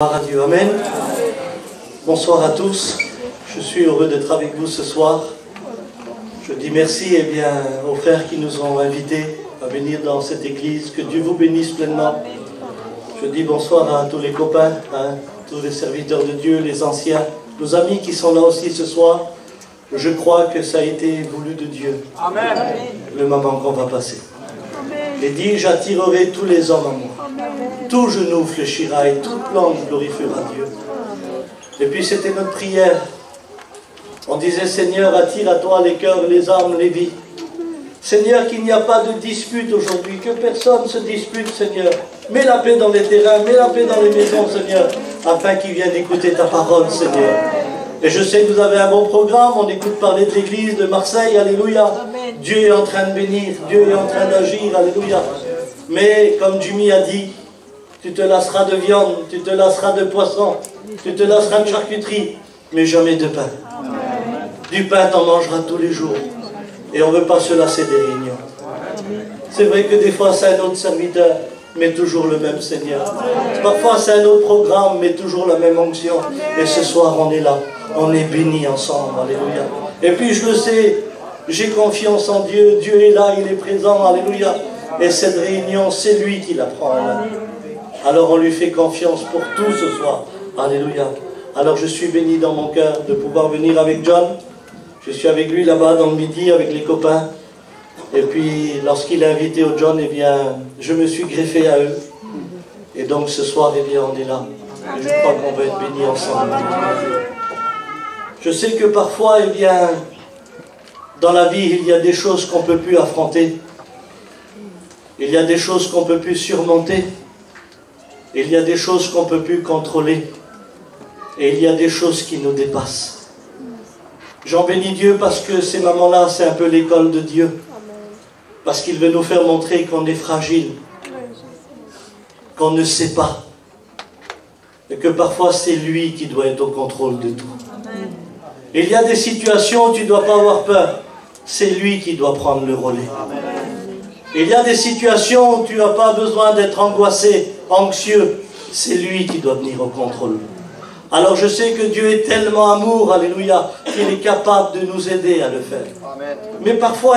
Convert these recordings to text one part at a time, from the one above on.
Gloire à Dieu, Amen. Bonsoir à tous. Je suis heureux d'être avec vous ce soir. Je dis merci aux frères qui nous ont invités à venir dans cette église. Que Dieu vous bénisse pleinement. Je dis bonsoir à tous les copains, tous les serviteurs de Dieu, les anciens, nos amis qui sont là aussi ce soir. Je crois que ça a été voulu de Dieu. Amen. Le moment qu'on va passer. Et dit, j'attirerai tous les hommes à moi. Tout genou fléchira et toute langue glorifiera Dieu. Et puis c'était notre prière. On disait, Seigneur, attire à toi les cœurs, les âmes, les vies. Seigneur, qu'il n'y a pas de dispute aujourd'hui, que personne se dispute, Seigneur. Mets la paix dans les terrains, mets la paix dans les maisons, Seigneur, afin qu'ils viennent écouter ta parole, Seigneur. Et je sais que vous avez un bon programme, on écoute parler de l'église de Marseille, alléluia. Dieu est en train de bénir, Dieu est en train d'agir, alléluia. Mais comme Jimmy a dit, tu te lasseras de viande, tu te lasseras de poisson, tu te lasseras de charcuterie, mais jamais de pain. Du pain, t'en mangeras tous les jours. Et on ne veut pas se lasser des réunions. C'est vrai que des fois, c'est un autre serviteur, mais toujours le même Seigneur. Parfois, c'est un autre programme, mais toujours la même onction. Et ce soir, on est là. On est bénis ensemble. Alléluia. Et puis, je le sais, j'ai confiance en Dieu. Dieu est là, il est présent. Alléluia. Et cette réunion, c'est lui qui la prend en main. Alors, on lui fait confiance pour tout ce soir. Alléluia. Alors, je suis béni dans mon cœur de pouvoir venir avec John. Je suis avec lui là-bas dans le midi, avec les copains. Et puis, lorsqu'il a invité au John, je me suis greffé à eux. Et donc, ce soir, on est là. Et je crois qu'on va être bénis ensemble. Je sais que parfois, dans la vie, il y a des choses qu'on ne peut plus affronter. Il y a des choses qu'on ne peut plus surmonter. Il y a des choses qu'on ne peut plus contrôler. Et il y a des choses qui nous dépassent. J'en bénis Dieu parce que ces moments-là, c'est un peu l'école de Dieu. Parce qu'il veut nous faire montrer qu'on est fragile, qu'on ne sait pas, et que parfois c'est lui qui doit être au contrôle de tout. Il y a des situations où tu ne dois pas avoir peur, c'est lui qui doit prendre le relais. Il y a des situations où tu n'as pas besoin d'être angoissé, anxieux, c'est lui qui doit venir au contrôle. Alors je sais que Dieu est tellement amour, alléluia, qu'il est capable de nous aider à le faire. Mais parfois,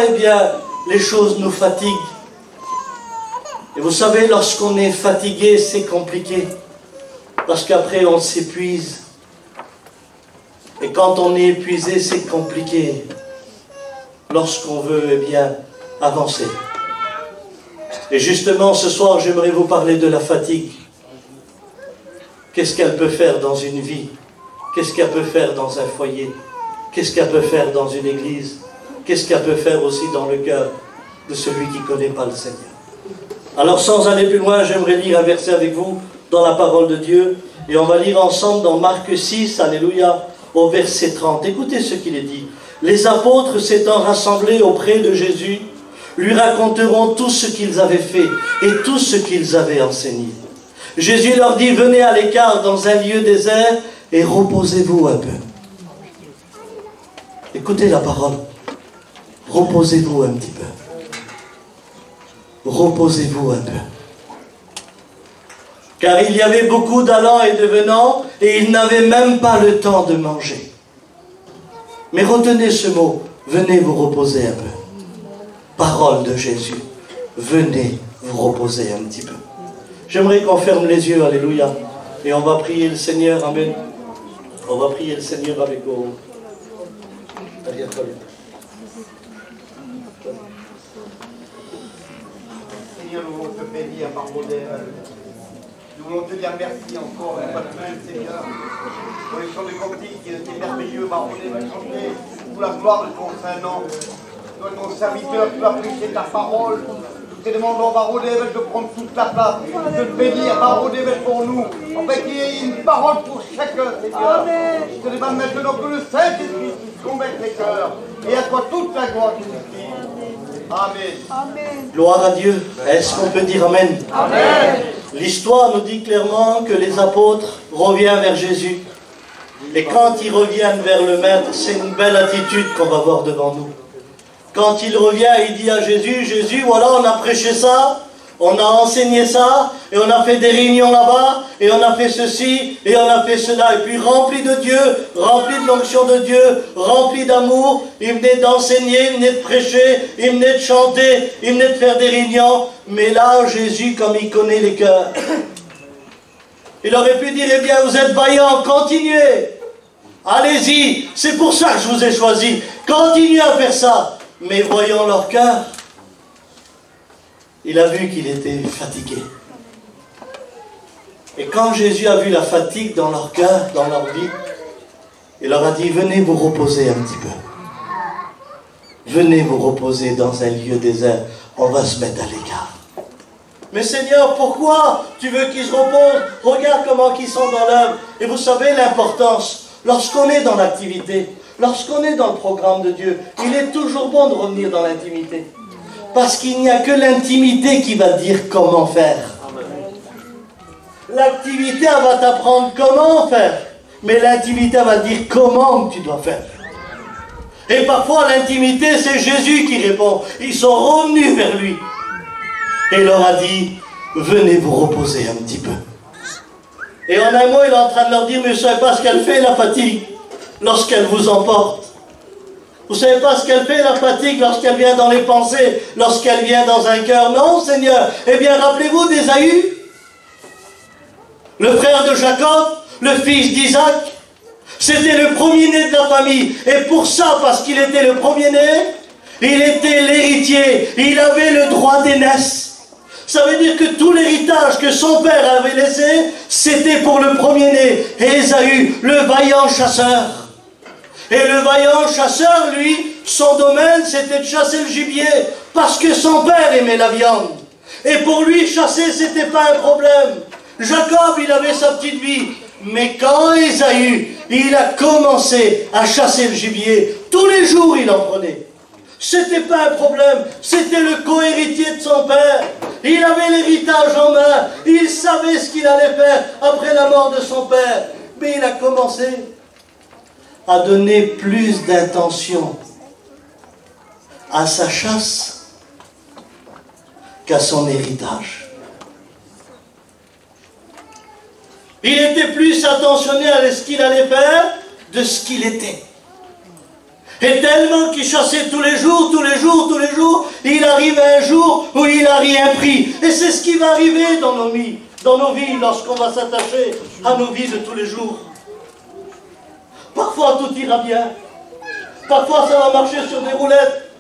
les choses nous fatiguent. Et vous savez, lorsqu'on est fatigué, c'est compliqué. Parce qu'après, on s'épuise. Et quand on est épuisé, c'est compliqué. Lorsqu'on veut, avancer. Et justement, ce soir, j'aimerais vous parler de la fatigue. Qu'est-ce qu'elle peut faire dans une vie? Qu'est-ce qu'elle peut faire dans un foyer? Qu'est-ce qu'elle peut faire dans une église? Qu'est-ce qu'elle peut faire aussi dans le cœur de celui qui ne connaît pas le Seigneur? Alors, sans aller plus loin, j'aimerais lire un verset avec vous dans la parole de Dieu. Et on va lire ensemble dans Marc 6, alléluia, au verset 30. Écoutez ce qu'il est dit. Les apôtres s'étant rassemblés auprès de Jésus, lui raconteront tout ce qu'ils avaient fait et tout ce qu'ils avaient enseigné. Jésus leur dit, venez à l'écart dans un lieu désert et reposez-vous un peu. Écoutez la parole. Reposez-vous un petit peu. Reposez-vous un peu. Car il y avait beaucoup d'allants et de venants et ils n'avaient même pas le temps de manger. Mais retenez ce mot, venez vous reposer un peu. Parole de Jésus. Venez vous reposer un petit peu. J'aimerais qu'on ferme les yeux, alléluia. Et on va prier le Seigneur, amen. On va prier le Seigneur avec vous. Seigneur, nous voulons te bénir par modèle. Nous voulons te dire merci encore une fois de plus, Seigneur, pour les chants de cantique qui étaient merveilleux, Baronnet, chanter pour la gloire de ton Saint-Nom. Toi, ton serviteur, tu as prêché ta parole. Nous te demandons, Baronnet, de prendre toute la place, de te bénir, Baronnet, pour nous. En fait, qu'il y ait une parole pour chacun, Seigneur. Je te demande maintenant que le Saint-Esprit convainque les cœurs. Et à toi toute la gloire qui nous dit. Amen. Amen. Gloire à Dieu. Est-ce qu'on peut dire Amen? Amen. L'histoire nous dit clairement que les apôtres reviennent vers Jésus. Et quand ils reviennent vers le Maître, c'est une belle attitude qu'on va voir devant nous. Quand il revient, il dit à Jésus, Jésus, voilà, on a prêché ça, On a enseigné ça, et on a fait des réunions là-bas, et on a fait ceci, et on a fait cela. Et puis rempli de Dieu, rempli de l'onction de Dieu, rempli d'amour, il venait d'enseigner, il venait de prêcher, il venait de chanter, il venait de faire des réunions. Mais là, Jésus, comme il connaît les cœurs, il aurait pu dire, eh bien, vous êtes vaillants, continuez. Allez-y, c'est pour ça que je vous ai choisi. Continuez à faire ça. Mais voyons leur cœur, il a vu qu'il était fatigué. Et quand Jésus a vu la fatigue dans leur cœur, dans leur vie, il leur a dit, venez vous reposer un petit peu. Venez vous reposer dans un lieu désert. On va se mettre à l'écart. Mais Seigneur, pourquoi tu veux qu'ils se reposent? Regarde comment ils sont dans l'œuvre. Et vous savez l'importance, lorsqu'on est dans l'activité, lorsqu'on est dans le programme de Dieu, il est toujours bon de revenir dans l'intimité. Parce qu'il n'y a que l'intimité qui va dire comment faire. L'activité, elle va t'apprendre comment faire. Mais l'intimité, elle va dire comment tu dois faire. Et parfois, l'intimité, c'est Jésus qui répond. Ils sont revenus vers lui. Et il leur a dit, venez vous reposer un petit peu. Et en un mot, il est en train de leur dire, mais vous ne savez pas ce qu'elle fait, la fatigue, lorsqu'elle vous emporte. Vous ne savez pas ce qu'elle fait, la fatigue, lorsqu'elle vient dans les pensées, lorsqu'elle vient dans un cœur. Non, Seigneur. Eh bien, rappelez-vous d'Ésaü, le frère de Jacob, le fils d'Isaac. C'était le premier-né de la famille. Et pour ça, parce qu'il était le premier-né, il était l'héritier. Il avait le droit d'aînesse. Ça veut dire que tout l'héritage que son père avait laissé, c'était pour le premier-né, Ésaü, le vaillant chasseur. Et le vaillant chasseur, lui, son domaine, c'était de chasser le gibier, parce que son père aimait la viande. Et pour lui, chasser, c'était pas un problème. Jacob, il avait sa petite vie. Mais quand Ésaü, il a commencé à chasser le gibier, tous les jours, il en prenait. C'était pas un problème, c'était le co-héritier de son père. Il avait l'héritage en main, il savait ce qu'il allait faire après la mort de son père. Mais il a commencé à donner plus d'intention à sa chasse qu'à son héritage. Il était plus attentionné à ce qu'il allait faire de ce qu'il était. Et tellement qu'il chassait tous les jours, il arrive un jour où il n'a rien pris. Et c'est ce qui va arriver dans nos vies, lorsqu'on va s'attacher à nos vies de tous les jours. Parfois tout ira bien. Parfois ça va marcher sur des roulettes.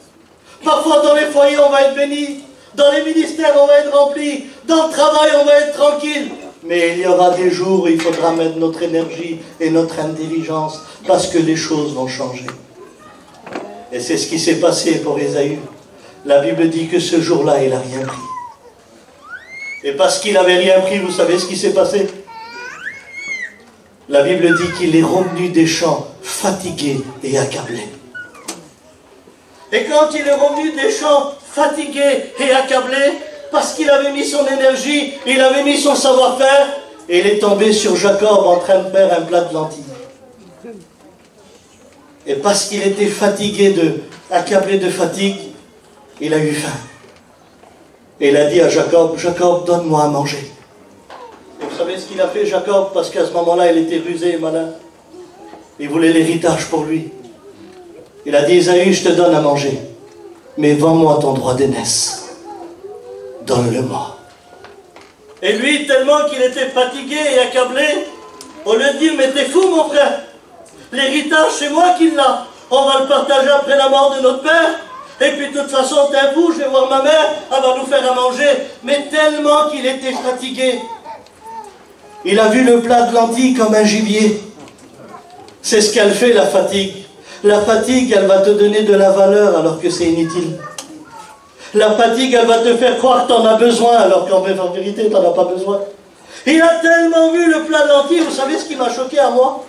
Parfois dans les foyers on va être béni. Dans les ministères on va être rempli. Dans le travail on va être tranquille. Mais il y aura des jours où il faudra mettre notre énergie et notre intelligence parce que les choses vont changer. Et c'est ce qui s'est passé pour Ésaü. La Bible dit que ce jour-là, il n'a rien pris. Et parce qu'il n'avait rien pris, vous savez ce qui s'est passé? La Bible dit qu'il est revenu des champs fatigué et accablé. Et quand il est revenu des champs fatigué et accablé, parce qu'il avait mis son énergie, il avait mis son savoir-faire, et il est tombé sur Jacob en train de faire un plat de lentilles. Et parce qu'il était fatigué, accablé de fatigue, il a eu faim. Et il a dit à Jacob, Jacob, donne-moi à manger. Et vous savez ce qu'il a fait, Jacob? Parce qu'à ce moment-là, il était rusé et malin. Il voulait l'héritage pour lui. Il a dit, Ésaü, je te donne à manger, mais vends-moi ton droit d'aînesse. Donne-le-moi. Et lui, tellement qu'il était fatigué et accablé, au lieu de dire, mais t'es fou, mon frère. L'héritage, c'est moi qui l'a. On va le partager après la mort de notre père. Et puis, de toute façon, t'es un fou, je vais voir ma mère, elle va nous faire à manger. Mais tellement qu'il était fatigué, il a vu le plat de lentilles comme un gibier. C'est ce qu'elle fait, la fatigue. La fatigue, elle va te donner de la valeur alors que c'est inutile. La fatigue, elle va te faire croire que t'en as besoin alors qu'en vérité, t'en as pas besoin. Il a tellement vu le plat de lentilles, vous savez ce qui m'a choqué à moi?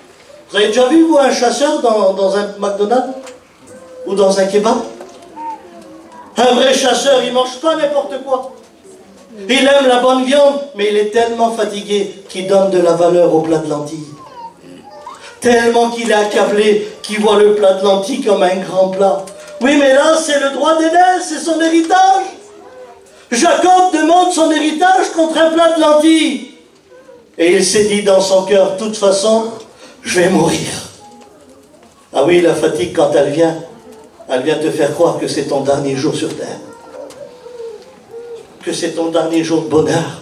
Vous avez déjà vu, vous, un chasseur dans un McDonald's? Ou dans un kebab? Un vrai chasseur, il ne mange pas n'importe quoi. Il aime la bonne viande, mais il est tellement fatigué qu'il donne de la valeur au plat de lentilles. Tellement qu'il est accablé, qu'il voit le plat de lentilles comme un grand plat. Oui, mais là, c'est le droit d'aînesse, c'est son héritage. Jacob demande son héritage contre un plat de lentilles. Et il s'est dit dans son cœur, de toute façon, je vais mourir. Ah oui, la fatigue, quand elle vient te faire croire que c'est ton dernier jour sur terre. Que c'est ton dernier jour de bonheur.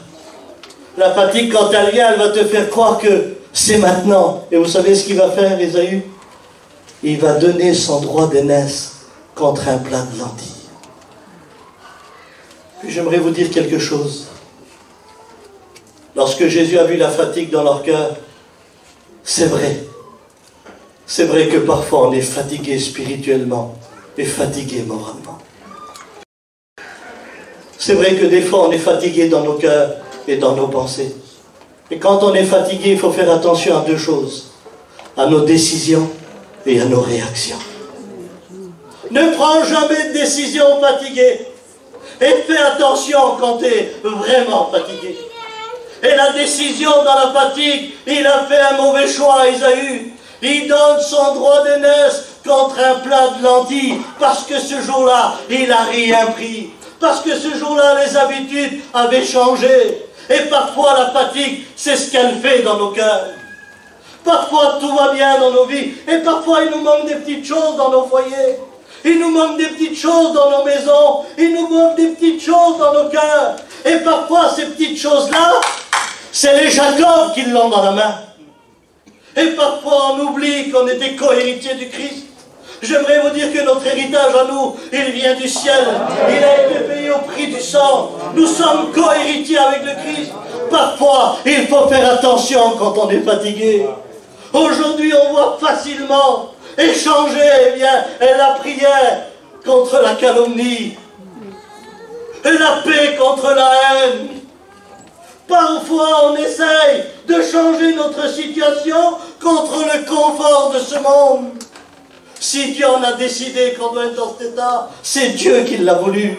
La fatigue, quand elle vient, elle va te faire croire que c'est maintenant. Et vous savez ce qu'il va faire, Ésaü? Il va donner son droit d'aînesse contre un plat de lentilles. Puis j'aimerais vous dire quelque chose. Lorsque Jésus a vu la fatigue dans leur cœur, c'est vrai. C'est vrai que parfois on est fatigué spirituellement et fatigué moralement. C'est vrai que des fois on est fatigué dans nos cœurs et dans nos pensées. Et quand on est fatigué, il faut faire attention à deux choses. À nos décisions et à nos réactions. Ne prends jamais de décision fatiguée. Et fais attention quand tu es vraiment fatigué. Et la décision dans la fatigue, il a fait un mauvais choix, Ésaü. Il donne son droit d'aînesse contre un plat de lentilles, parce que ce jour-là, il n'a rien pris. Parce que ce jour-là, les habitudes avaient changé. Et parfois, la fatigue, c'est ce qu'elle fait dans nos cœurs. Parfois, tout va bien dans nos vies. Et parfois, il nous manque des petites choses dans nos foyers. Il nous manque des petites choses dans nos maisons. Il nous manque des petites choses dans nos cœurs. Et parfois, ces petites choses-là, c'est les Jacob qui l'ont dans la main. Et parfois, on oublie qu'on était co-héritiers du Christ. J'aimerais vous dire que notre héritage à nous, il vient du ciel. Il a été payé au prix du sang. Nous sommes co-héritiers avec le Christ. Parfois, il faut faire attention quand on est fatigué. Aujourd'hui, on voit facilement échanger la prière contre la calomnie. Et la paix contre la haine. Parfois, on essaye de changer notre situation contre le confort de ce monde. Si Dieu en a décidé qu'on doit être dans cet état, c'est Dieu qui l'a voulu.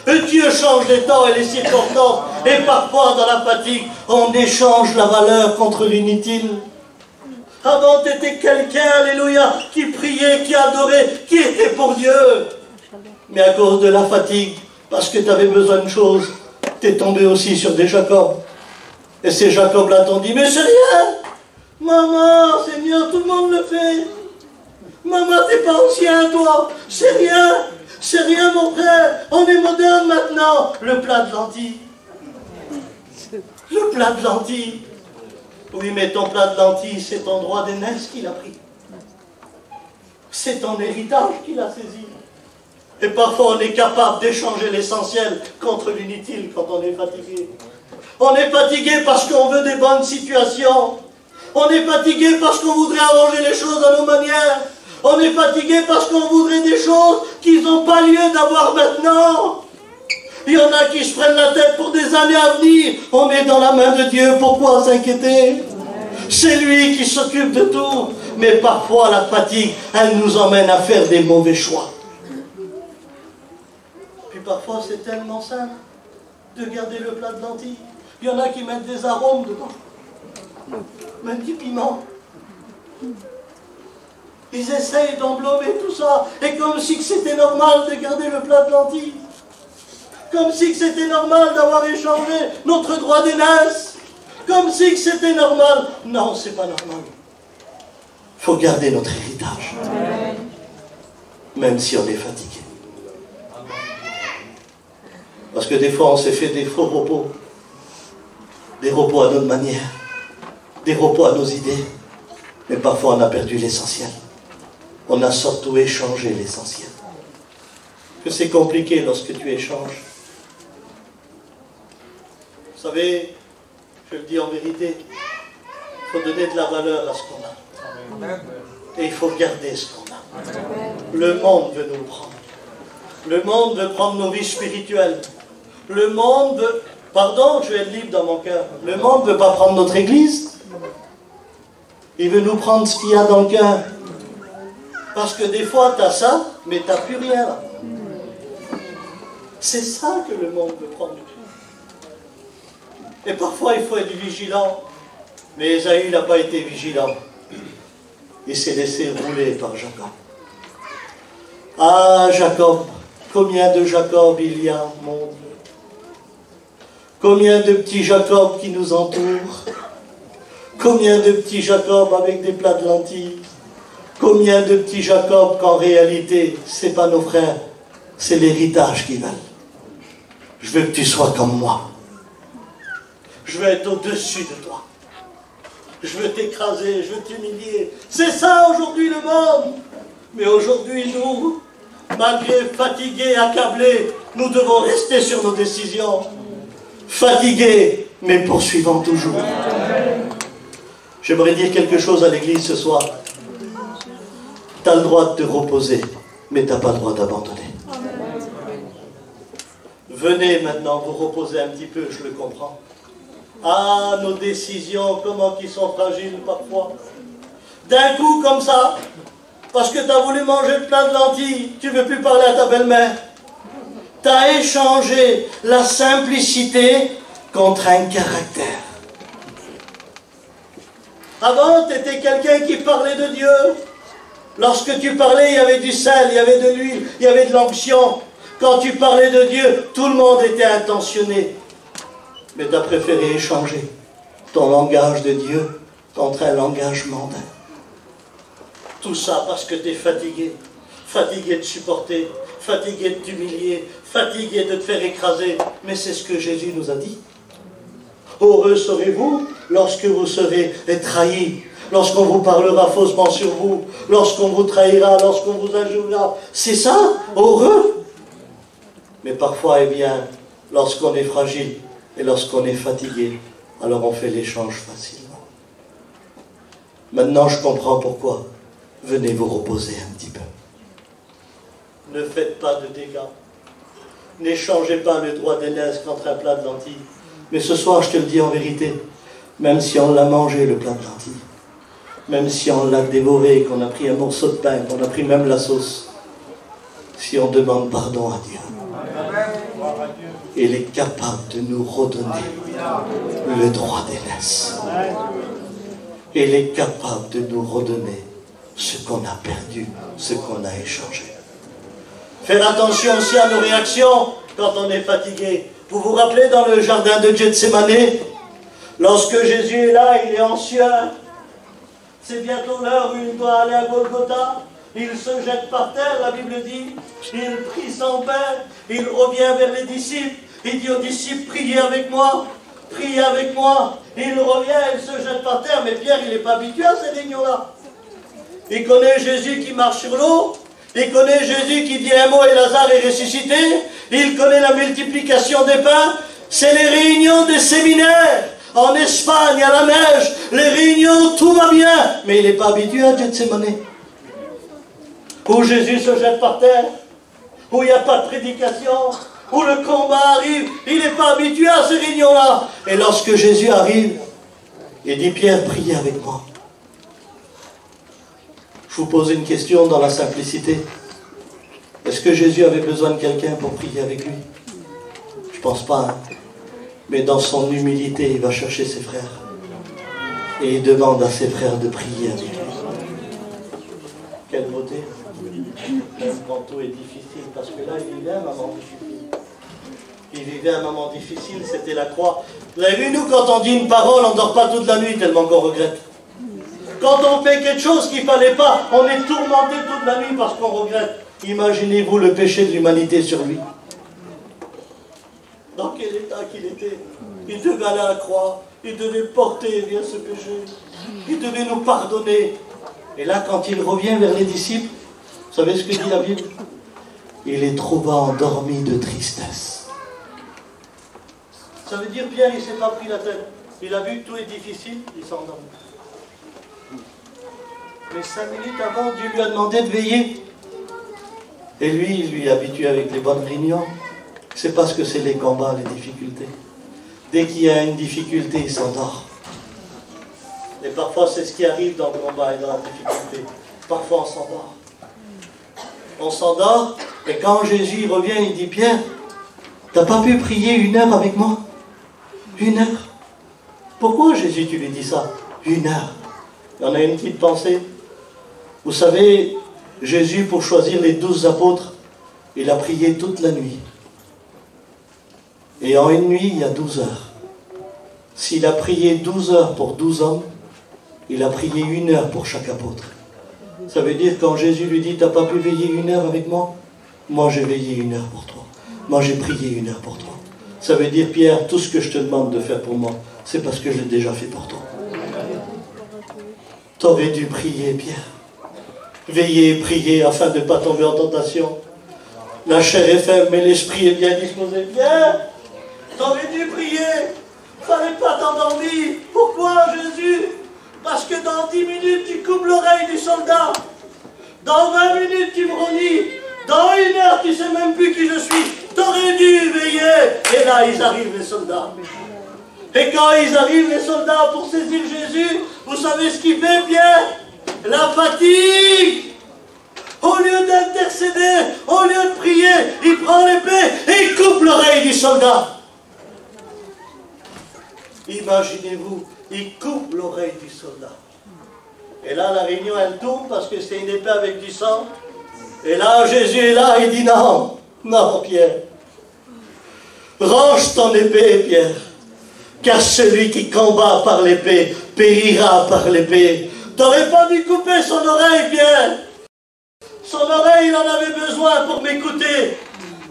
Et Dieu change les temps et les circonstances. Et parfois, dans la fatigue, on échange la valeur contre l'inutile. Avant, tu étais quelqu'un, alléluia, qui priait, qui adorait, qui était pour Dieu. Mais à cause de la fatigue, parce que tu avais besoin de choses, tu es tombé aussi sur des Jacob. Et ces Jacob-là t'ont dit, mais c'est rien. Maman, Seigneur, tout le monde le fait. Maman, t'es pas ancien, toi. C'est rien, mon frère. On est moderne maintenant. Le plat de lentilles. Le plat de lentilles. Oui, mais ton plat de lentilles, c'est ton droit d'aînesse qu'il a pris. C'est ton héritage qu'il a saisi. Et parfois, on est capable d'échanger l'essentiel contre l'inutile quand on est fatigué. On est fatigué parce qu'on veut des bonnes situations. On est fatigué parce qu'on voudrait arranger les choses à nos manières. On est fatigué parce qu'on voudrait des choses qui n'ont pas lieu d'avoir maintenant. Il y en a qui se prennent la tête pour des années à venir. On est dans la main de Dieu, pourquoi s'inquiéter? C'est lui qui s'occupe de tout. Mais parfois la fatigue, elle nous emmène à faire des mauvais choix. Puis parfois c'est tellement simple de garder le plat de lentilles. Il y en a qui mettent des arômes dedans. Même du piment. Ils essayent d'emblommer tout ça. Et comme si c'était normal de garder le plat de lentilles. Comme si c'était normal d'avoir échangé notre droit d'aînesse. Comme si c'était normal. Non, c'est pas normal. Il faut garder notre héritage. Même si on est fatigué. Parce que des fois, on s'est fait des faux repos. Des repos à notre manière. Des repos à nos idées. Mais parfois, on a perdu l'essentiel. On a surtout échangé l'essentiel. Que c'est compliqué lorsque tu échanges. Vous savez, je le dis en vérité, il faut donner de la valeur à ce qu'on a. Et il faut garder ce qu'on a. Le monde veut nous prendre. Le monde veut prendre nos vies spirituelles. Le monde veut... Pardon, je vais être libre dans mon cœur. Le monde ne veut pas prendre notre église. Il veut nous prendre ce qu'il y a dans le cœur. Parce que des fois, tu as ça, mais tu n'as plus rien là. C'est ça que le monde veut prendre. Et parfois, il faut être vigilant. Mais Ésaü n'a pas été vigilant. Il s'est laissé rouler par Jacob. Ah, Jacob, combien de Jacob il y a au monde? Combien de petits Jacob qui nous entourent? Combien de petits Jacob avec des plats de lentilles? Combien de petits Jacob qu'en réalité, ce n'est pas nos frères, c'est l'héritage qu'ils veulent. Je veux que tu sois comme moi. Je veux être au-dessus de toi. Je veux t'écraser, je veux t'humilier. C'est ça aujourd'hui le monde. Mais aujourd'hui, nous, malgré fatigués, accablés, nous devons rester sur nos décisions. Fatigués, mais poursuivant toujours. J'aimerais dire quelque chose à l'église ce soir. Tu as le droit de te reposer, mais tu n'as pas le droit d'abandonner. Venez maintenant vous reposer un petit peu, je le comprends. Ah, nos décisions, comment qu'ils sont fragiles parfois. D'un coup comme ça, parce que tu as voulu manger le plat de lentilles, tu ne veux plus parler à ta belle-mère. Tu as échangé la simplicité contre un caractère. Avant, tu étais quelqu'un qui parlait de Dieu. Lorsque tu parlais, il y avait du sel, il y avait de l'huile, il y avait de l'onction. Quand tu parlais de Dieu, tout le monde était intentionné. Mais tu as préféré échanger ton langage de Dieu contre un langage mondain. Tout ça parce que tu es fatigué. Fatigué de supporter, fatigué de t'humilier, fatigué de te faire écraser. Mais c'est ce que Jésus nous a dit. Heureux serez-vous lorsque vous serez trahis, lorsqu'on vous parlera faussement sur vous, lorsqu'on vous trahira, lorsqu'on vous injuriera. C'est ça, heureux. Mais parfois, eh bien, lorsqu'on est fragile et lorsqu'on est fatigué, alors on fait l'échange facilement. Maintenant, je comprends pourquoi. Venez vous reposer un petit peu. Ne faites pas de dégâts. N'échangez pas le droit d'aînesse contre un plat de lentilles. Mais ce soir, je te le dis en vérité, même si on l'a mangé, le plat de lentilles, même si on l'a dévoré, qu'on a pris un morceau de pain, qu'on a pris même la sauce, si on demande pardon à Dieu, il est capable de nous redonner le droit d'aînesse. Il est capable de nous redonner ce qu'on a perdu, ce qu'on a échangé. Faire attention aussi à nos réactions quand on est fatigué. Vous vous rappelez dans le jardin de Gethsémane, lorsque Jésus est là, il est en sueur. C'est bientôt l'heure où il doit aller à Golgotha. Il se jette par terre, la Bible dit. Il prie son Père. Il revient vers les disciples. Il dit aux disciples, priez avec moi. Priez avec moi. Il revient, il se jette par terre. Mais Pierre, il n'est pas habitué à ces réunions-là. Il connaît Jésus qui marche sur l'eau. Il connaît Jésus qui dit un mot et Lazare est ressuscité. Il connaît la multiplication des pains. C'est les réunions des séminaires. En Espagne, à la neige, les réunions, tout va bien. Mais il n'est pas habitué à Gethsémane. Où Jésus se jette par terre. Où il n'y a pas de prédication. Où le combat arrive. Il n'est pas habitué à ces réunions-là. Et lorsque Jésus arrive, il dit, Pierre, priez avec moi. Je vous pose une question dans la simplicité. Est-ce que Jésus avait besoin de quelqu'un pour prier avec lui? Je ne pense pas. Hein. Mais dans son humilité, il va chercher ses frères. Et il demande à ses frères de prier avec lui. Quelle beauté. Même quand tout est difficile. Parce que là, il vivait un moment difficile. Il vivait un moment difficile, c'était la croix. Vous avez vu, nous, quand on dit une parole, on ne dort pas toute la nuit tellement qu'on regrette. Quand on fait quelque chose qu'il ne fallait pas, on est tourmenté toute la nuit parce qu'on regrette. Imaginez-vous le péché de l'humanité sur lui. Dans quel état qu'il était. Il devait aller à la croix. Il devait porter bien ce péché. Il devait nous pardonner. Et là, quand il revient vers les disciples, vous savez ce que dit la Bible? Il les trouva endormis de tristesse. Ça veut dire, Pierre, il ne s'est pas pris la tête. Il a vu que tout est difficile, il s'est endormi. Mais 5 minutes avant, Dieu lui a demandé de veiller. Et lui, il lui est habitué avec les bonnes réunions. C'est parce que c'est les combats, les difficultés. Dès qu'il y a une difficulté, il s'endort. Et parfois, c'est ce qui arrive dans le combat et dans la difficulté. Parfois, on s'endort. On s'endort, et quand Jésus revient, il dit, Pierre, t'as pas pu prier 1 heure avec moi? 1 heure? Pourquoi, Jésus, tu lui dis ça? 1 heure. Il y en a une petite pensée. Vous savez, Jésus, pour choisir les 12 apôtres, il a prié toute la nuit. Et en une nuit, il y a 12 heures. S'il a prié 12 heures pour 12 hommes, il a prié 1 heure pour chaque apôtre. Ça veut dire quand Jésus lui dit, t'as pas pu veiller 1 heure avec moi? Moi j'ai veillé 1 heure pour toi. Moi j'ai prié 1 heure pour toi. Ça veut dire, Pierre, tout ce que je te demande de faire pour moi, c'est parce que je l'ai déjà fait pour toi. Tu aurais dû prier, Pierre. Veiller et prier afin de ne pas tomber en tentation. La chair est faible, mais l'esprit est bien disposé. Pierre, tu aurais dû prier. Il ne fallait pas t'endormir. Pourquoi, Jésus? Parce que dans 10 minutes, tu coupes l'oreille du soldat. Dans 20 minutes, tu me relis. Dans 1 heure, tu ne sais même plus qui je suis. Tu aurais dû veiller. Et là, ils arrivent, les soldats. Et quand ils arrivent, les soldats, pour saisir Jésus, vous savez ce qu'il fait, Pierre? La fatigue. Au lieu d'intercéder, au lieu de prier, il prend l'épée et il coupe l'oreille du soldat. Imaginez-vous, il coupe l'oreille du soldat. Et là, la réunion, elle tourne parce que c'est une épée avec du sang. Et là, Jésus est là, il dit non, non, Pierre. Range ton épée, Pierre. Car celui qui combat par l'épée périra par l'épée. T'aurais pas dû couper son oreille, Pierre. Son oreille, il en avait besoin pour m'écouter.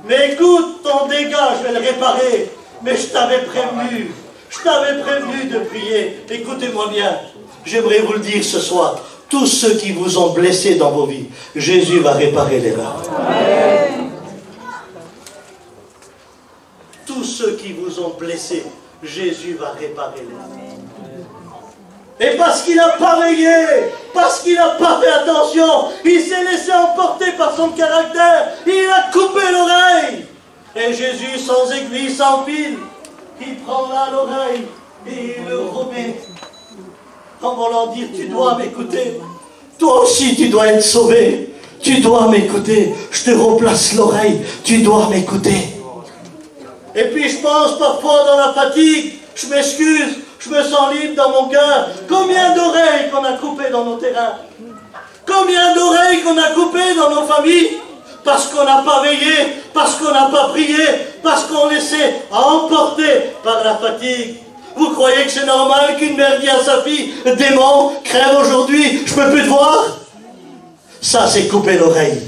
Mais écoute, ton dégât, je vais le réparer. Mais je t'avais prévenu. Je t'avais prévenu de prier. Écoutez-moi bien. J'aimerais vous le dire ce soir. Tous ceux qui vous ont blessés dans vos vies, Jésus va réparer les leurs. Tous ceux qui vous ont blessés, Jésus va réparer les leurs. Et parce qu'il n'a pas veillé, parce qu'il n'a pas fait attention, il s'est laissé emporter par son caractère, il a coupé l'oreille. Et Jésus, sans aiguille, sans fil, il prend là l'oreille et il le remet. En voulant dire, tu dois m'écouter. Toi aussi, tu dois être sauvé. Tu dois m'écouter. Je te replace l'oreille. Tu dois m'écouter. Et puis je pense parfois dans la fatigue, je m'excuse, je me sens libre dans mon cœur. Combien d'oreilles qu'on a coupées dans nos terrains? Combien d'oreilles qu'on a coupées dans nos familles? Parce qu'on n'a pas veillé, parce qu'on n'a pas prié, parce qu'on laissait emporter par la fatigue. Vous croyez que c'est normal qu'une mère dise à sa fille, démon, crève aujourd'hui, je ne peux plus te voir? Ça, c'est couper l'oreille.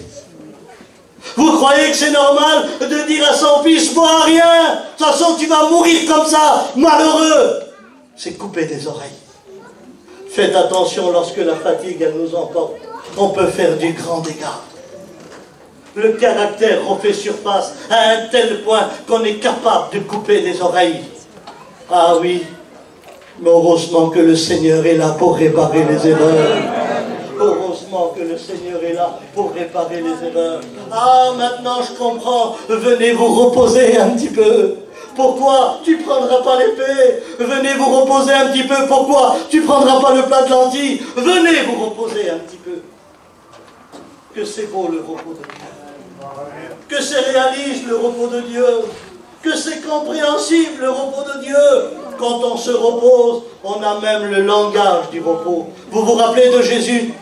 Vous croyez que c'est normal de dire à son fils, bois rien, de toute façon tu vas mourir comme ça, malheureux? C'est couper des oreilles. Faites attention lorsque la fatigue, elle nous emporte. On peut faire du grand dégât. Le caractère refait surface à un tel point qu'on est capable de couper des oreilles. Ah oui, mais heureusement que le Seigneur est là pour réparer les erreurs. Heureusement que le Seigneur est là pour réparer les erreurs. Ah, maintenant je comprends. Venez vous reposer un petit peu. Pourquoi tu ne prendras pas l'épée? Venez vous reposer un petit peu. Pourquoi tu ne prendras pas le plat de lentilles? Venez vous reposer un petit peu. Que c'est beau le repos de Dieu. Que c'est réaliste le repos de Dieu. Que c'est compréhensible le repos de Dieu. Quand on se repose, on a même le langage du repos. Vous vous rappelez de Jésus?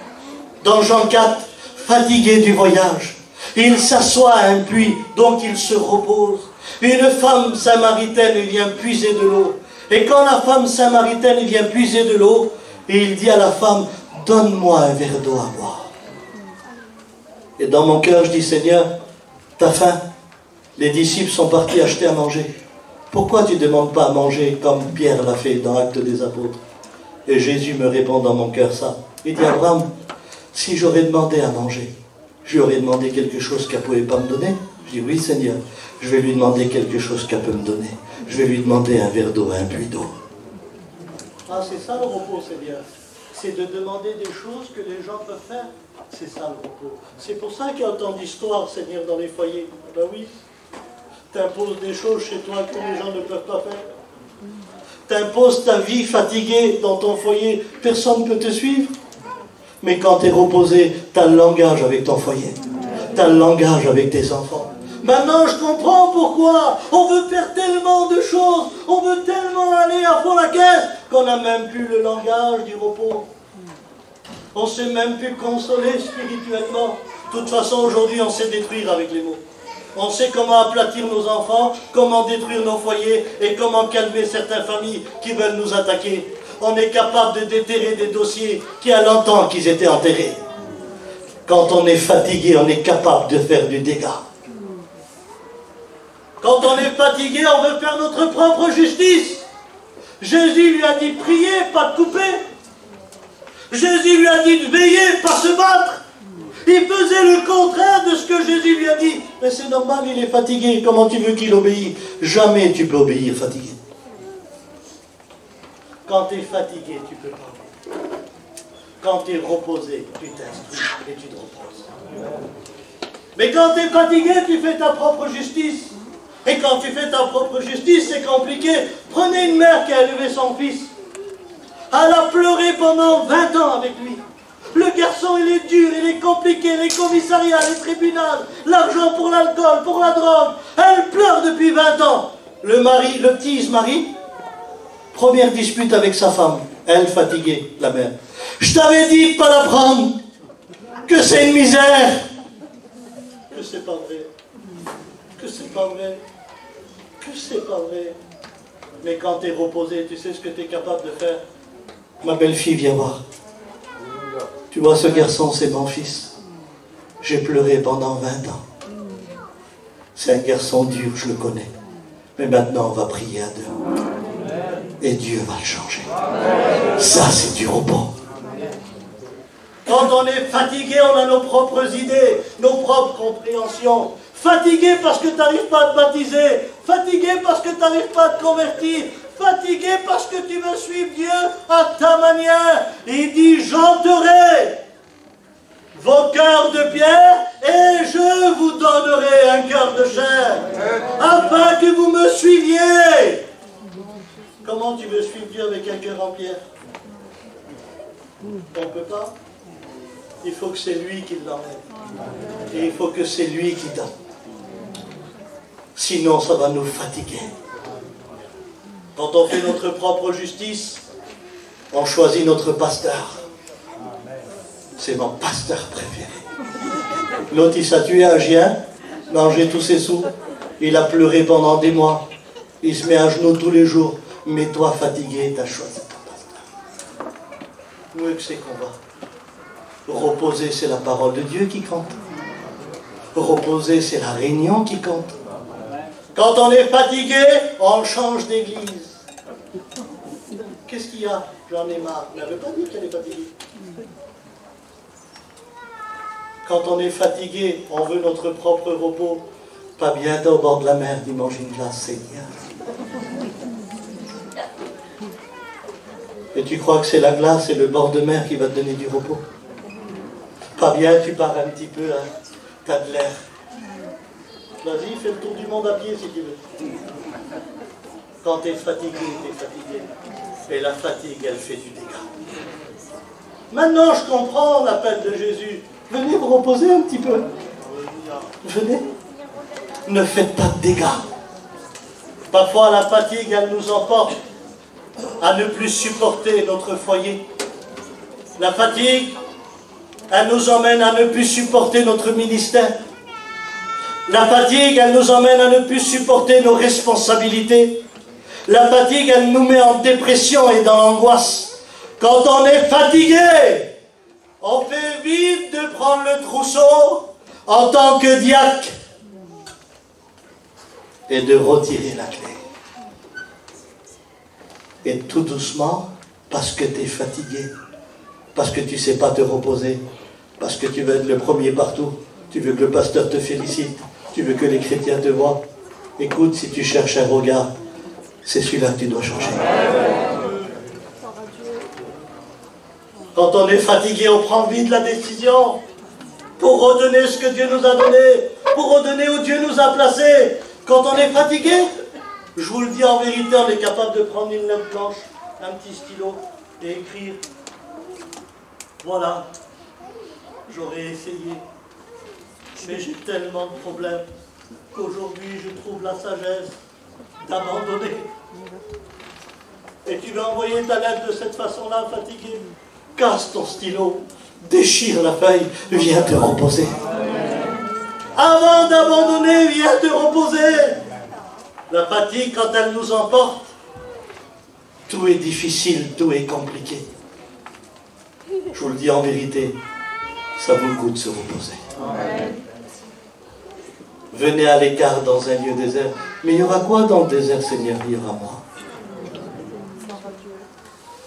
Dans Jean 4, fatigué du voyage, il s'assoit à un puits, donc il se repose. Une femme samaritaine vient puiser de l'eau. Et quand la femme samaritaine vient puiser de l'eau, il dit à la femme, donne-moi un verre d'eau à boire. Et dans mon cœur, je dis, Seigneur, t'as faim? Les disciples sont partis acheter à manger. Pourquoi tu ne demandes pas à manger comme Pierre l'a fait dans Actes des Apôtres? Et Jésus me répond dans mon cœur ça. Il dit, Abraham, si j'aurais demandé à manger, je lui aurais demandé quelque chose qu'elle ne pouvait pas me donner? Je dis, oui Seigneur, je vais lui demander quelque chose qu'elle peut me donner. Je vais lui demander un verre d'eau, un puits d'eau. Ah, c'est ça le repos, Seigneur. C'est de demander des choses que les gens peuvent faire. C'est ça le repos. C'est pour ça qu'il y a autant d'histoires, Seigneur, dans les foyers. Ben oui. T'imposes des choses chez toi que les gens ne peuvent pas faire. T'imposes ta vie fatiguée dans ton foyer. Personne ne peut te suivre. Mais quand tu es reposé, tu as le langage avec ton foyer. Tu as le langage avec tes enfants. Maintenant, je comprends pourquoi on veut faire tellement de choses, on veut tellement aller à fond la caisse, qu'on n'a même plus le langage du repos. On ne sait même plus consoler spirituellement. De toute façon, aujourd'hui, on sait détruire avec les mots. On sait comment aplatir nos enfants, comment détruire nos foyers et comment calmer certaines familles qui veulent nous attaquer. On est capable de déterrer des dossiers qui a longtemps qu'ils étaient enterrés. Quand on est fatigué, on est capable de faire du dégât. Quand on est fatigué, on veut faire notre propre justice. Jésus lui a dit de prier, pas de couper. Jésus lui a dit de veiller, pas se battre. Il faisait le contraire de ce que Jésus lui a dit. Mais c'est normal, il est fatigué. Comment tu veux qu'il obéisse? Jamais tu peux obéir fatigué. Quand tu es fatigué, tu peux pas obéir. Quand tu es reposé, tu t'instruis et tu te reposes. Mais quand tu es fatigué, tu fais ta propre justice. Et quand tu fais ta propre justice, c'est compliqué. Prenez une mère qui a élevé son fils. Elle a pleuré pendant 20 ans avec lui. Le garçon, il est dur, il est compliqué, les commissariats, les tribunaux, l'argent pour l'alcool, pour la drogue. Elle pleure depuis 20 ans. Le mari, le petit, il se marie. Première dispute avec sa femme. Elle fatiguée, la mère. Je t'avais dit de ne pas la prendre. Que c'est une misère. Que c'est pas vrai. Que c'est pas vrai. Que c'est pas vrai. Mais quand tu es reposé, tu sais ce que tu es capable de faire. Ma belle-fille, viens voir. Tu vois, ce garçon, c'est mon fils. J'ai pleuré pendant 20 ans. C'est un garçon dur, je le connais. Mais maintenant, on va prier à deux. Et Dieu va le changer. Ça, c'est du repos. Quand on est fatigué, on a nos propres idées, nos propres compréhensions. Fatigué parce que tu n'arrives pas à te baptiser. Fatigué parce que tu n'arrives pas à te convertir. Fatigué parce que tu veux suivre Dieu à ta manière. Il dit, j'enterrai vos cœurs de pierre et je vous donnerai un cœur de chair, afin que vous me suiviez. Comment tu veux suivre Dieu avec un cœur en pierre? On ne peut pas. Il faut que c'est lui qui l'emmène. Et il faut que c'est lui qui donne. Sinon, ça va nous fatiguer. Quand on fait notre propre justice, on choisit notre pasteur. C'est mon pasteur préféré. L'autre, il s'est tué un chien, mangé tous ses sous. Il a pleuré pendant des mois. Il se met à genoux tous les jours. Mais toi, fatigué, tu as choisi ton pasteur. Où est-ce que c'est qu'on va? Reposer, c'est la parole de Dieu qui compte. Reposer, c'est la réunion qui compte. Quand on est fatigué, on change d'église. Qu'est-ce qu'il y a? J'en ai marre. Elle n'avait pas dit qu'elle est fatiguée. Quand on est fatigué, on veut notre propre repos. Pas bientôt au bord de la mer, dimanche une glace, c'est bien. Et tu crois que c'est la glace et le bord de mer qui va te donner du repos? Pas bien, tu pars un petit peu, hein. T'as de l'air. Vas-y, fais le tour du monde à pied si tu veux. Quand tu es fatigué, tu es fatigué. Et la fatigue, elle fait du dégât. Maintenant, je comprends l'appel de Jésus. Venez vous reposer un petit peu. Venez. Ne faites pas de dégâts. Parfois, la fatigue, elle nous emporte à ne plus supporter notre foyer. La fatigue, elle nous emmène à ne plus supporter notre ministère. La fatigue, elle nous emmène à ne plus supporter nos responsabilités. La fatigue, elle nous met en dépression et dans l'angoisse. Quand on est fatigué, on fait vite de prendre le trousseau en tant que diacre et de retirer la clé. Et tout doucement, parce que tu es fatigué, parce que tu ne sais pas te reposer, parce que tu veux être le premier partout, tu veux que le pasteur te félicite, tu veux que les chrétiens te voient. Écoute, si tu cherches un regard, c'est celui-là que tu dois changer. Quand on est fatigué, on prend vite la décision pour redonner ce que Dieu nous a donné, pour redonner où Dieu nous a placés. Quand on est fatigué, je vous le dis en vérité, on est capable de prendre une lettre blanche, un petit stylo et écrire. Voilà, j'aurais essayé, mais j'ai tellement de problèmes qu'aujourd'hui je trouve la sagesse d'abandonner. Et tu vas envoyer ta lettre de cette façon-là, fatigué. Casse ton stylo, déchire la feuille, viens te reposer. Avant d'abandonner, viens te reposer. La fatigue, quand elle nous emporte, tout est difficile, tout est compliqué. Je vous le dis en vérité, ça vaut le coup de se reposer. Amen. Venez à l'écart dans un lieu désert. Mais il y aura quoi dans le désert, Seigneur? Il y aura moi.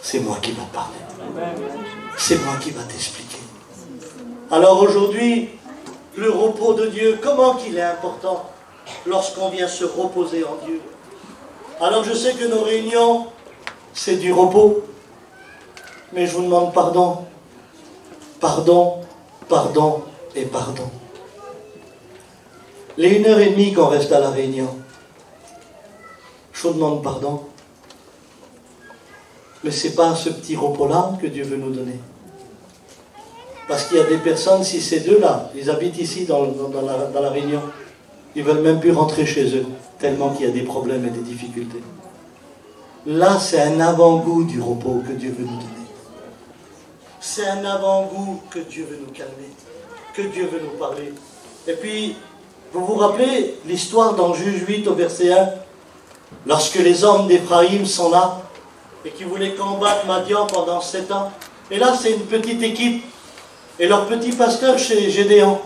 C'est moi qui va te parler. C'est moi qui va t'expliquer. Alors aujourd'hui, le repos de Dieu, comment qu'il est important lorsqu'on vient se reposer en Dieu. Alors je sais que nos réunions, c'est du repos. Mais je vous demande pardon. Pardon, pardon et pardon. Les 1h30 qu'on reste à la réunion, je vous demande pardon. Mais ce n'est pas ce petit repos-là que Dieu veut nous donner. Parce qu'il y a des personnes, si ces deux-là, ils habitent ici dans la réunion, ils ne veulent même plus rentrer chez eux, tellement qu'il y a des problèmes et des difficultés. Là, c'est un avant-goût du repos que Dieu veut nous donner. C'est un avant-goût que Dieu veut nous calmer, que Dieu veut nous parler. Et puis, vous vous rappelez l'histoire dans Juge 8 au verset 1, lorsque les hommes d'Éphraïm sont là et qui voulaient combattre Madian pendant 7 ans. Et là, c'est une petite équipe et leur petit pasteur chez Gédéon.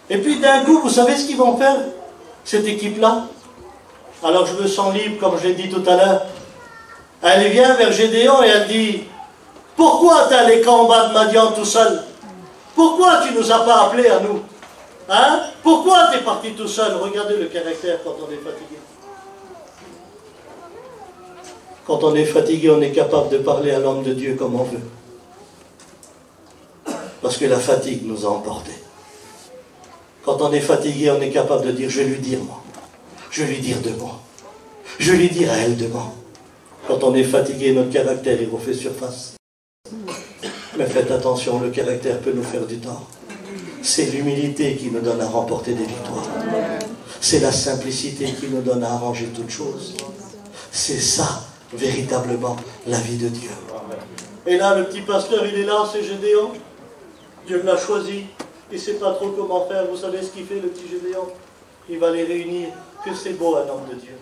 Et puis d'un coup, vous savez ce qu'ils vont faire, cette équipe-là? Alors je me sens libre, comme je l'ai dit tout à l'heure. Elle vient vers Gédéon et elle dit: pourquoi tu es allé combattre Madian tout seul? Pourquoi tu ne nous as pas appelés à nous? Hein? Pourquoi tu es parti tout seul? Regardez le caractère quand on est fatigué. Quand on est fatigué, on est capable de parler à l'homme de Dieu comme on veut. Parce que la fatigue nous a emportés. Quand on est fatigué, on est capable de dire: je vais lui dire moi. Je vais lui dire de moi. Je vais lui dire à elle de moi. Quand on est fatigué, notre caractère, il refait surface. Mais faites attention, le caractère peut nous faire du tort. C'est l'humilité qui nous donne à remporter des victoires. C'est la simplicité qui nous donne à arranger toutes choses. C'est ça, véritablement, la vie de Dieu. Et là, le petit pasteur, il est là, c'est Gédéon. Dieu l'a choisi. Il ne sait pas trop comment faire. Vous savez ce qu'il fait, le petit Gédéon? Il va les réunir. Que c'est beau un homme de Dieu.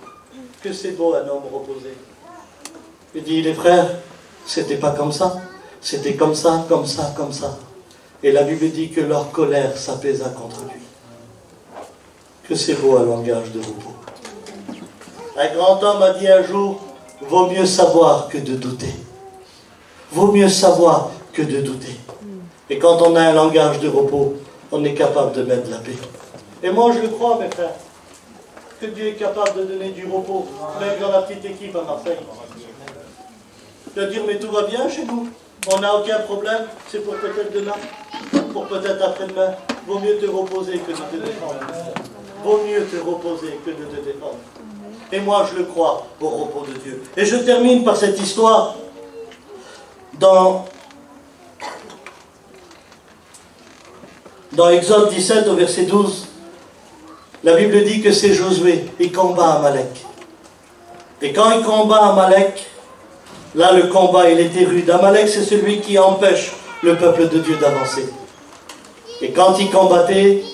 Que c'est beau un homme reposé. Il dit: les frères, c'était pas comme ça. C'était comme ça, comme ça, comme ça. Et la Bible dit que leur colère s'apaisa contre lui. Que c'est beau un langage de repos. Un grand homme a dit un jour: vaut mieux savoir que de douter. Vaut mieux savoir que de douter. Et quand on a un langage de repos, on est capable de mettre la paix. Et moi je le crois, mes frères, que Dieu est capable de donner du repos, même dans la petite équipe à Marseille. De dire: mais tout va bien chez nous, on n'a aucun problème, c'est pour peut-être demain, pour peut-être après-demain. Vaut mieux te reposer que de te défendre. Vaut mieux te reposer que de te défendre. Et moi je le crois au repos de Dieu. Et je termine par cette histoire dans Exode 17 au verset 12. La Bible dit que c'est Josué, il combat Amalek. Et quand il combat Amalek, là le combat il était rude. Amalek, c'est celui qui empêche le peuple de Dieu d'avancer. Et quand il combattait,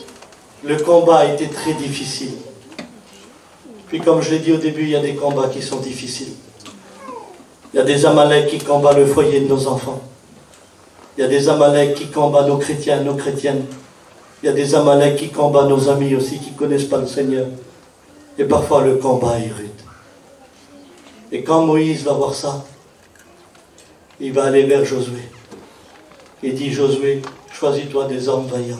le combat était très difficile. Puis comme je l'ai dit au début, il y a des combats qui sont difficiles. Il y a des Amalek qui combattent le foyer de nos enfants. Il y a des Amalek qui combattent nos chrétiens, nos chrétiennes. Il y a des Amalek qui combattent nos amis aussi qui ne connaissent pas le Seigneur. Et parfois le combat est rude. Et quand Moïse va voir ça, il va aller vers Josué. Il dit: Josué, choisis-toi des hommes vaillants.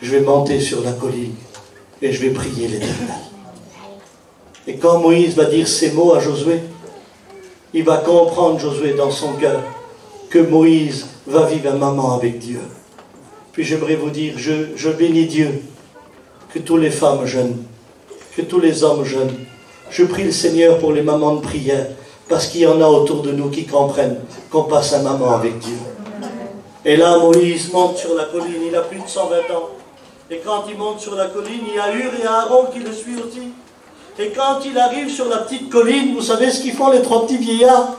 Je vais monter sur la colline et je vais prier l'Éternel. Et quand Moïse va dire ces mots à Josué, il va comprendre, Josué, dans son cœur, que Moïse va vivre un moment avec Dieu. Puis j'aimerais vous dire, je bénis Dieu, que toutes les femmes jeunes, que tous les hommes jeunes, je prie le Seigneur pour les mamans de prière, parce qu'il y en a autour de nous qui comprennent qu'on passe un moment avec Dieu. Et là, Moïse monte sur la colline, il a plus de 120 ans. Et quand il monte sur la colline, il y a Hur et Aaron qui le suivent aussi. Et quand il arrive sur la petite colline, vous savez ce qu'ils font les 3 petits vieillards?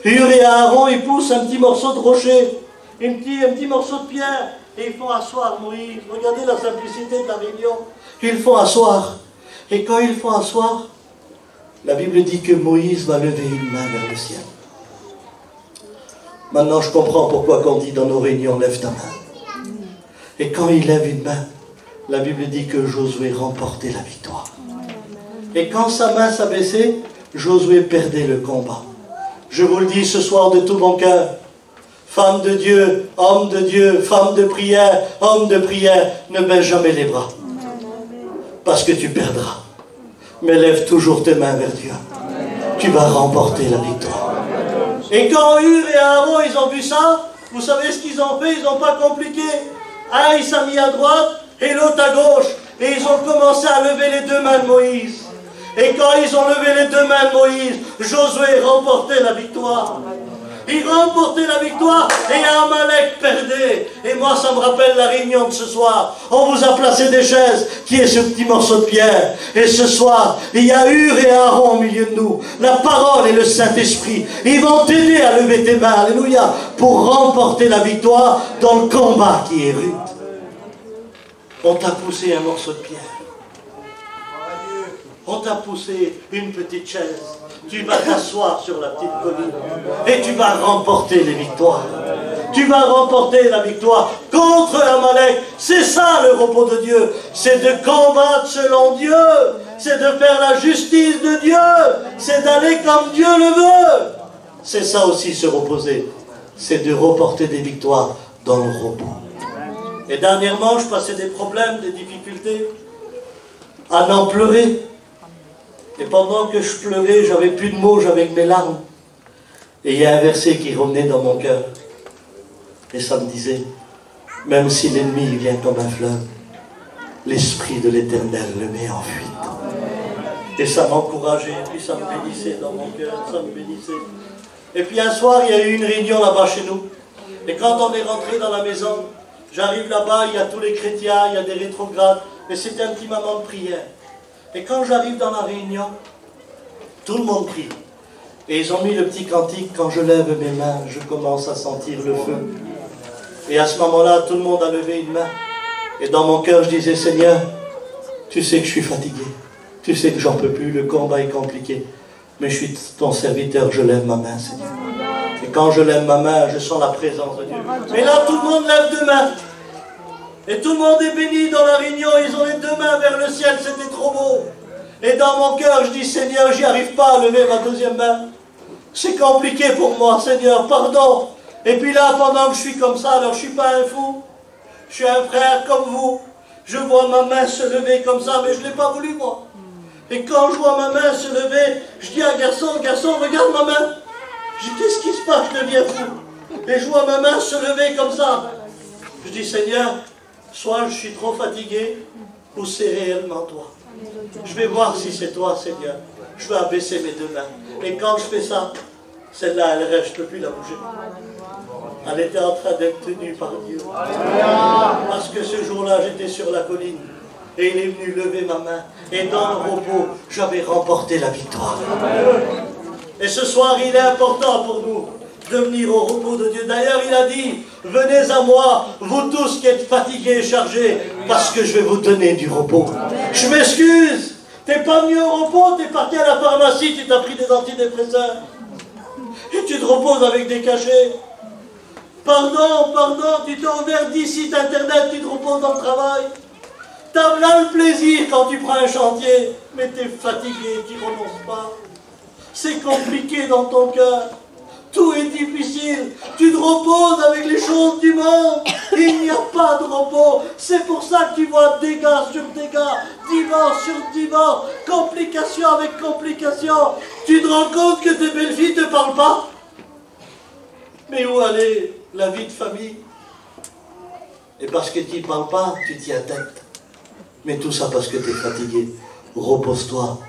Hur et Aaron, ils poussent un petit morceau de rocher, un petit morceau de pierre, Et ils font asseoir Moïse. Regardez la simplicité de la réunion. Ils font asseoir. Et quand ils font asseoir, la Bible dit que Moïse va lever une main vers le ciel. Maintenant, je comprends pourquoi quand on dit dans nos réunions, lève ta main. Et quand il lève une main, la Bible dit que Josué remportait la victoire. Et quand sa main s'abaissait, Josué perdait le combat. Je vous le dis ce soir de tout mon cœur. Femme de Dieu, homme de Dieu, femme de prière, homme de prière, ne baisse jamais les bras. Parce que tu perdras. Mais lève toujours tes mains vers Dieu. Tu vas remporter la victoire. Et quand Hur et Aaron, ils ont vu ça, vous savez ce qu'ils ont fait? Ils n'ont pas compliqué. Un, il s'est mis à droite et l'autre à gauche. Et ils ont commencé à lever les deux mains de Moïse. Et quand ils ont levé les deux mains de Moïse, Josué remportait la victoire. Il remportait la victoire et Amalek perdait. Et moi, ça me rappelle la réunion de ce soir. On vous a placé des chaises qui est ce petit morceau de pierre. Et ce soir, il y a Hur et Aaron au milieu de nous. La parole et le Saint-Esprit. Ils vont t'aider à lever tes mains, alléluia, pour remporter la victoire dans le combat qui est rude. On t'a poussé un morceau de pierre. On t'a poussé une petite chaise. Tu vas t'asseoir sur la petite colline et tu vas remporter les victoires. Tu vas remporter la victoire contre Amalek. C'est ça le repos de Dieu. C'est de combattre selon Dieu. C'est de faire la justice de Dieu. C'est d'aller comme Dieu le veut. C'est ça aussi se reposer. C'est de remporter des victoires dans le repos. Et dernièrement, je passais des problèmes, des difficultés, à n'en pleurer. Et pendant que je pleurais, j'avais plus de mots, j'avais que mes larmes. Et il y a un verset qui revenait dans mon cœur. Et ça me disait, même si l'ennemi vient comme un fleuve, l'Esprit de l'Éternel le met en fuite. Et ça m'encourageait, et puis ça me bénissait dans mon cœur, ça me bénissait. Et puis un soir, il y a eu une réunion là-bas chez nous. Et quand on est rentré dans la maison, j'arrive là-bas, il y a tous les chrétiens, il y a des rétrogrades, et c'était un petit moment de prière. Et quand j'arrive dans la réunion, tout le monde prie. Et ils ont mis le petit cantique, quand je lève mes mains, je commence à sentir le feu. Et à ce moment-là, tout le monde a levé une main. Et dans mon cœur, je disais, Seigneur, tu sais que je suis fatigué. Tu sais que j'en peux plus, le combat est compliqué. Mais je suis ton serviteur, je lève ma main, Seigneur. Et quand je lève ma main, je sens la présence de Dieu. Et là, tout le monde lève deux mains. Et tout le monde est béni dans la réunion, ils ont les deux mains vers le ciel, c'était trop beau. Et dans mon cœur, je dis, Seigneur, j'y arrive pas à lever ma deuxième main. C'est compliqué pour moi, Seigneur, pardon. Et puis là, pendant que je suis comme ça, alors je ne suis pas un fou. Je suis un frère comme vous. Je vois ma main se lever comme ça, mais je ne l'ai pas voulu, moi. Et quand je vois ma main se lever, je dis à un garçon, regarde ma main. Je dis, qu'est-ce qui se passe, je deviens fou. Et je vois ma main se lever comme ça. Je dis, Seigneur, soit je suis trop fatigué, ou c'est réellement toi. Je vais voir si c'est toi, Seigneur. Je vais abaisser mes deux mains. Et quand je fais ça, celle-là, elle reste, je ne peux plus la bouger. Elle était en train d'être tenue par Dieu. Parce que ce jour-là, j'étais sur la colline. Et il est venu lever ma main. Et dans le repos, j'avais remporté la victoire. Et ce soir, il est important pour nous de venir au repos de Dieu. D'ailleurs, il a dit, venez à moi, vous tous qui êtes fatigués et chargés, parce que je vais vous donner du repos. Je m'excuse, t'es pas venu au repos, t'es parti à la pharmacie, tu t'as pris des antidépresseurs. Et tu te reposes avec des cachets. Pardon, tu t'as ouvert 10 sites internet, tu te reposes dans le travail. T'as là le plaisir quand tu prends un chantier, mais t'es fatigué, tu ne renonces pas. C'est compliqué dans ton cœur. Tout est difficile. Tu te reposes avec les choses du monde. Il n'y a pas de repos. C'est pour ça que tu vois dégâts sur dégâts, divorce sur divorce, complication avec complication. Tu te rends compte que tes belles-filles ne te parlent pas? Mais où aller la vie de famille? Et parce que tu n'y parles pas, tu t'y attentes. Mais tout ça parce que tu es fatigué. Repose-toi.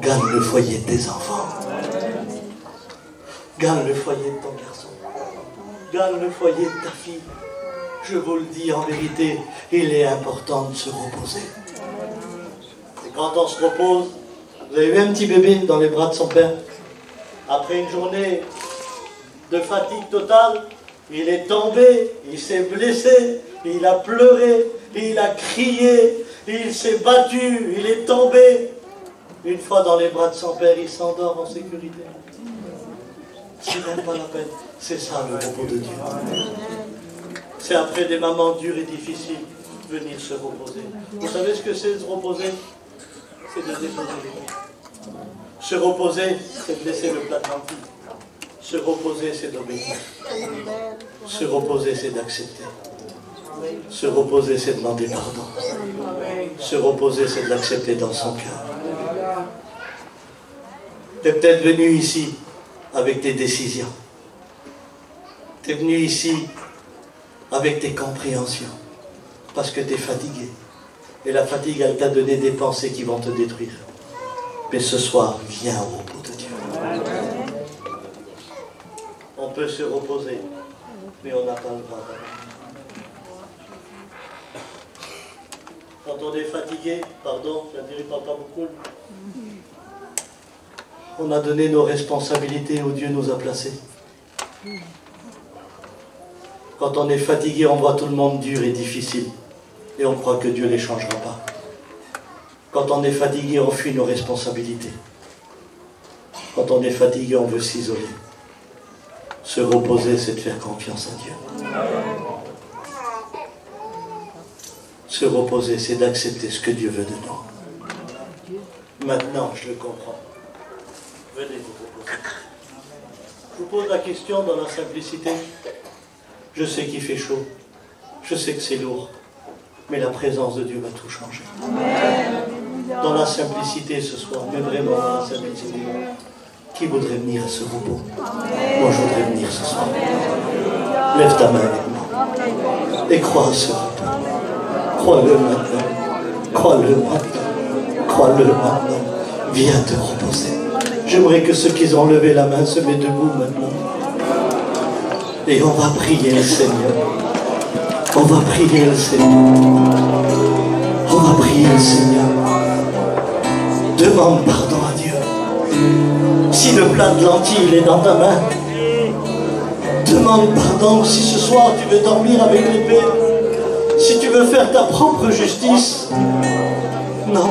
Gagne le foyer de tes enfants. Gagne le foyer de ton garçon. Gagne le foyer de ta fille. Je vous le dis en vérité, il est important de se reposer. Et quand on se repose, vous avez vu un petit bébé dans les bras de son père? Après une journée de fatigue totale, il est tombé, il s'est blessé, Et il a pleuré, et il a crié, et il s'est battu, il est tombé. Une fois dans les bras de son père, il s'endort en sécurité. C'est même pas la peine. C'est ça le repos de Dieu. C'est après des moments durs et difficiles, venir se reposer. Vous savez ce que c'est se reposer? C'est de déposer les pieds. Se reposer, c'est de laisser le plat tranquille. Se reposer, c'est d'obéir. Se reposer, c'est d'accepter. Se reposer, c'est demander pardon. Se reposer, c'est de l'accepter dans son cœur. Tu es peut-être venu ici avec tes décisions. Tu es venu ici avec tes compréhensions. Parce que tu es fatigué. Et la fatigue, elle t'a donné des pensées qui vont te détruire. Mais ce soir, viens au repos de Dieu. On peut se reposer, mais on n'a pas le droit. Quand on est fatigué, pardon, je ne dirai pas beaucoup, on a donné nos responsabilités où Dieu nous a placés. Quand on est fatigué, on voit tout le monde dur et difficile. Et on croit que Dieu ne les changera pas. Quand on est fatigué, on fuit nos responsabilités. Quand on est fatigué, on veut s'isoler. Se reposer, c'est de faire confiance à Dieu. Se reposer, c'est d'accepter ce que Dieu veut de nous. Maintenant, je le comprends. Venez vous reposer. Je vous pose la question dans la simplicité. Je sais qu'il fait chaud. Je sais que c'est lourd. Mais la présence de Dieu va tout changer. Dans la simplicité ce soir, mais vraiment dans la simplicité. Qui voudrait venir à ce repos? Moi, je voudrais venir ce soir. Lève ta main avec moi. Et crois à ce repos. Crois-le maintenant. Crois-le maintenant. Crois-le maintenant. Viens te reposer. J'aimerais que ceux qui ont levé la main se mettent debout maintenant. Et on va prier le Seigneur. On va prier le Seigneur. On va prier le Seigneur. Demande pardon à Dieu. Si le plat de lentilles est dans ta main, demande pardon. Si ce soir tu veux dormir avec l'épée, si tu veux faire ta propre justice, non.